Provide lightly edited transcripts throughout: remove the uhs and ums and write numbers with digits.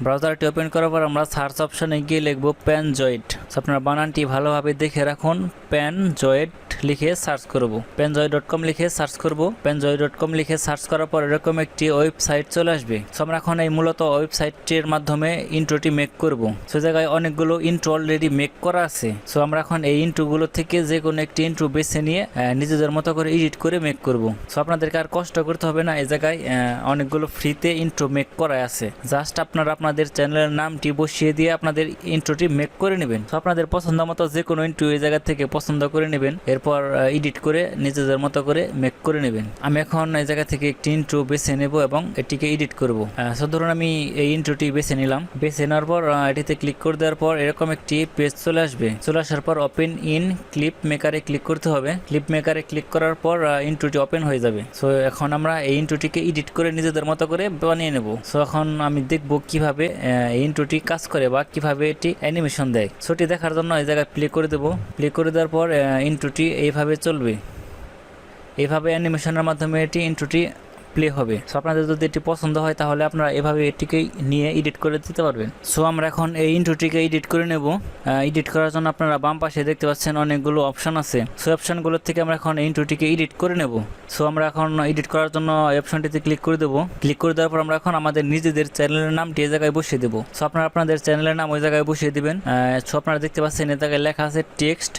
ব্রাউজারটি open করার পর আমরা সার্চ অপশনে গিয়ে লিখব প্যানজয়েড। আপনারা বানানটি ভালোভাবে দেখে রাখুন। প্যানজয়েড লিখে সার্চ করব, penjoy.com লিখে সার্চ করব। penjoy.com লিখে সার্চ করার পর এরকম একটি ওয়েবসাইট চলে আসবে। সো আমরা এখন এই মূলত ওয়েবসাইটটির মাধ্যমে ইন্ট্রোটি মেক করব। সো জায়গায় অনেকগুলো ইন্ট্রো অলরেডি মেক করা আছে। সো আমরা এখন এই ইন্ট্রোগুলো থেকে যে কোনো একটি ইন্ট্রো বেছে নিয়ে নিজেদের মতো করে এডিট করে মেক করব। সো আপনাদেরকে আর কষ্ট করতে হবে না, এই জায়গায় অনেকগুলো ফ্রিতে ইন্ট্রো মেক করা আছে। জাস্ট আপনারা আপনাদের চ্যানেলের নামটি বসিয়ে দিয়ে আপনাদের ইন্ট্রোটি মেক করে নেবেন। সো আপনাদের পছন্দ মতো যে কোনো ইন্ট্রো এই জায়গা থেকে পছন্দ করে নেবেন, এরপর এডিট করে নিজেদের মতো করে মেক করে নেবেন। আমি এখন এই জায়গা থেকে একটি ইন্ট্রো বেছে নেব এবং এটিকে এডিট করব। সো ধরুন আমি এই ইন্ট্রোটি বেছে নিলাম। বেছে নেওয়ার পর এটিতে ক্লিক করে দেওয়ার পর এরকম একটি পেজ চলে আসবে। চলে আসার পর ওপেন ইন ক্লিপ মেকারে ক্লিক করতে হবে। ক্লিপ মেকারে ক্লিক করার পর ইন্ট্রোটি ওপেন হয়ে যাবে। সো এখন আমরা এই ইন্ট্রোটিকে এডিট করে নিজেদের মতো করে বানিয়ে নেব। সো এখন আমি দেখব কিভাবে এই ইন্ট্রোটি কাজ করে বা কিভাবে এটি অ্যানিমেশন দেয়। সো এটি দেখার জন্য এই জায়গায় প্লে করে দেব। প্লে করে দেওয়ার পর ইন্ট্রোটি এইভাবে চলবে। এইভাবে অ্যানিমেশনের মাধ্যমে এটি ইন্ট্রোটি প্লে হবে। সো আপনাদের যদি এটি পছন্দ হয় তাহলে আপনারা এভাবে এটিকে নিয়ে এডিট করে দিতে পারবেন। সো আমরা এখন এই ইন্ট্রোটিকে এডিট করে নেব। এডিট করার জন্য আপনারা বাম পাশে দেখতে পাচ্ছেন অনেকগুলো অপশন আছে। সো অপশনগুলো থেকে আমরা এখন এই ইন্ট্রোটিকে এডিট করে নেব। সো আমরা এখন এডিট করার জন্য এই অপশনটিতে ক্লিক করে দেবো। ক্লিক করে দেওয়ার পর আমরা এখন আমাদের নিজেদের চ্যানেলের নামটি এই জায়গায় বসিয়ে দেবো। সো আপনারা আপনাদের চ্যানেলের নাম ওই জায়গায় বসিয়ে দিবেন। সো আপনারা দেখতে পাচ্ছেন এই জায়গায় লেখা আছে টেক্সট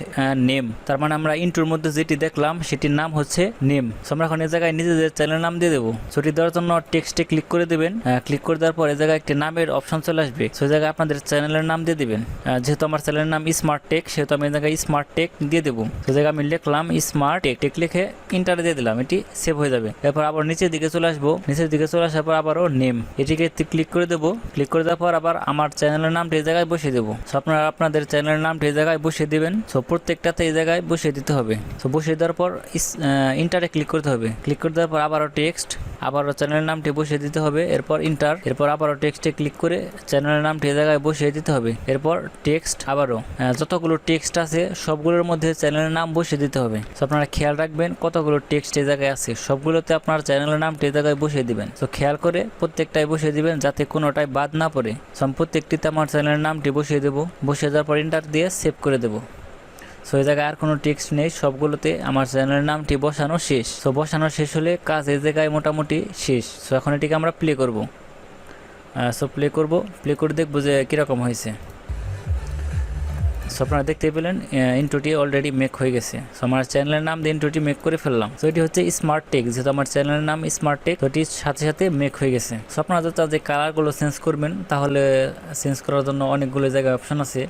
নেম। তার মানে আমরা ইন্ট্রোর মধ্যে যেটি দেখলাম সেটির নাম হচ্ছে নেম। সো আমরা এখন এই জায়গায় নিজেদের চ্যানেলের নাম দিয়ে দেবো। ছুটি দেওয়ার জন্য টেক্সটে ক্লিক করে দেবেন। ক্লিক করে দেওয়ার পর এই জায়গায় একটি নামের অপশন চলে আসবে। সেই জায়গায় আপনাদের চ্যানেলের নাম দিয়ে দিবেন। যেহেতু আমার চ্যানেলের নাম স্মার্ট টেক, সেহেতু আমি এই জায়গায় স্মার্ট টেক দিয়ে দেবো। সেই জায়গায় আমি লিখলাম স্মার্ট টেক লিখে ইন্টারে দিয়ে দিলাম। এটি সেভ হয়ে যাবে। এরপর আবার নিচের দিকে চলে আসবো। নিচের দিকে চলে আসার পর আবারও নেম, এটিকে ক্লিক করে দেবো। ক্লিক করে দেওয়ার পর আবার আমার চ্যানেলের নামটি এই জায়গায় বসিয়ে দেবো। সো আপনারা আপনাদের চ্যানেলের নামটি এই জায়গায় বসিয়ে দিবেন। সো প্রত্যেকটাতে এই জায়গায় বসিয়ে দিতে হবে। সো বসিয়ে দেওয়ার পর ইন্টারে ক্লিক করতে হবে। ক্লিক করে দেওয়ার পর আবারও টেক্সট, আবারও চ্যানেলের নামটি বসিয়ে দিতে হবে। এরপর ইন্টার, এরপর আবারও টেক্সটে ক্লিক করে চ্যানেলের নামটি এই জায়গায় বসিয়ে দিতে হবে। এরপর টেক্সট, আবারও যতগুলো টেক্সট আছে সবগুলোর মধ্যে চ্যানেলের নাম বসিয়ে দিতে হবে। তো আপনারা খেয়াল রাখবেন কতগুলো টেক্সট এই জায়গায় আছে, সবগুলোতে আপনার চ্যানেলের নামটি এই জায়গায় বসিয়ে দিবেন। তো খেয়াল করে প্রত্যেকটাই বসিয়ে দিবেন যাতে কোনোটাই বাদ না পড়ে। সো আমি প্রত্যেকটিতে আমার চ্যানেলের নামটি বসিয়ে দেবো। বসিয়ে দেওয়ার পর ইন্টার দিয়ে সেভ করে দেবো। সো এই জায়গায় আর কোনো টেক্সট নেই, সবগুলোতে আমার চ্যানেলের নামটি বসানো শেষ। সো বসানো শেষ হলে কাজ এই জায়গায় মোটামুটি শেষ। সো এখন এটিকে আমরা প্লে করব। সো প্লে করে দেখবো যে কীরকম হয়েছে। সো আপনারা দেখতে পেলেন ইন্ট্রোটি অলরেডি মেক হয়ে গেছে। সো আমার চ্যানেলের নাম দিয়ে ইন্ট্রোটি মেক করে ফেললাম। সো এটি হচ্ছে স্মার্ট টেক, যেহেতু আমার চ্যানেলের নাম স্মার্ট টেক, এটির সাথে সাথে মেক হয়ে গেছে। সো আপনারা যদি যে কালারগুলো চেঞ্জ করবেন তাহলে চেঞ্জ করার জন্য অনেকগুলো জায়গায় অপশন আছে।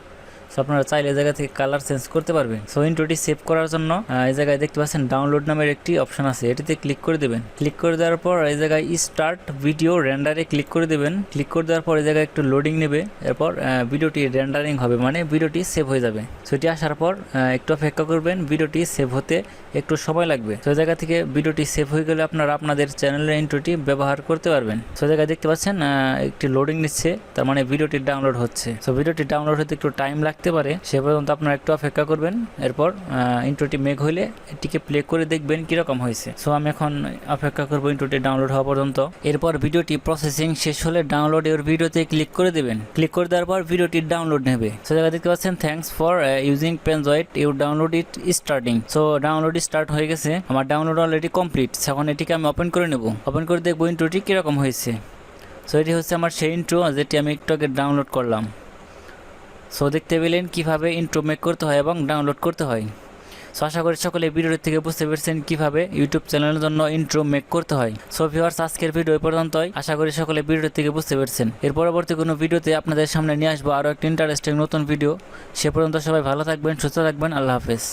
সো আপনারা চাইলে এই জায়গা থেকে কালার চেঞ্জ করতে পারবেন। সো ইন্ট্রোটি সেভ করার জন্য এই জায়গায় দেখতে পাচ্ছেন ডাউনলোড নামের একটি অপশন আছে, এটিতে ক্লিক করে দেবেন। ক্লিক করে দেওয়ার পর এই জায়গায় স্টার্ট ভিডিও রেন্ডারে ক্লিক করে দেবেন। ক্লিক করে দেওয়ার পর এই জায়গায় একটু লোডিং নেবে। এরপর ভিডিওটি রেন্ডারিং হবে, মানে ভিডিওটি সেভ হয়ে যাবে। সো এটি আসার পর একটু অপেক্ষা করবেন, ভিডিওটি সেভ হতে একটু সময় লাগবে। সো এই জায়গা থেকে ভিডিওটি সেভ হয়ে গেলে আপনারা আপনাদের চ্যানেলের ইন্ট্রোটি ব্যবহার করতে পারবেন। সো এই জায়গায় দেখতে পাচ্ছেন একটি লোডিং নিচ্ছে, তার মানে ভিডিওটি ডাউনলোড হচ্ছে। সো ভিডিওটি ডাউনলোড হতে একটু টাইম লাগতে পারে, সে পর্যন্ত আপনারা একটু অপেক্ষা করবেন। এরপর ইন্ট্রোটি মেক হইলে এটিকে প্লে করে দেখবেন কিরকম হয়েছে। সো আমি এখন অপেক্ষা করবো ইন্ট্রোটি ডাউনলোড হওয়া পর্যন্ত। এরপর ভিডিওটি প্রসেসিং শেষ হলে ডাউনলোড এর ভিডিওতে ক্লিক করে দেবেন। ক্লিক করে দেওয়ার পর ভিডিওটি ডাউনলোড নেবে। সো জায়গা দেখতে পাচ্ছেন থ্যাঙ্কস ফর ইউজিং পেনজয়েড, you download it starting. So download start হয়ে গেছে, আমার ডাউনলোড অলরেডি কমপ্লিট। এখন এটিকে আমি ওপেন করে নেব। ওপেন করে দেখবো ইন্ট্রোটি কিরকম হয়েছে। সো এটি হচ্ছে আমার সেই ইন্ট্রো যেটি আমি একটু আগে ডাউনলোড করলাম। সো দেখতে পেলেন কীভাবে ইন্ট্রো মেক করতে হয় এবং ডাউনলোড করতে হয়। সো আশা করি সকলে ভিডিওটি থেকে বুঝতে পেরেছেন কীভাবে ইউটিউব চ্যানেলের জন্য ইন্ট্রো মেক করতে হয়। সো ভিউয়ার্স, আজকের ভিডিও এই পর্যন্তই। আশা করি সকলে ভিডিওটি থেকে বুঝতে পেরেছেন। এর পরবর্তী কোনো ভিডিওতে আপনাদের সামনে নিয়ে আসবো আরও একটি ইন্টারেস্টিং নতুন ভিডিও। সে পর্যন্ত সবাই ভালো থাকবেন, সুস্থ থাকবেন। আল্লাহ হাফেজ।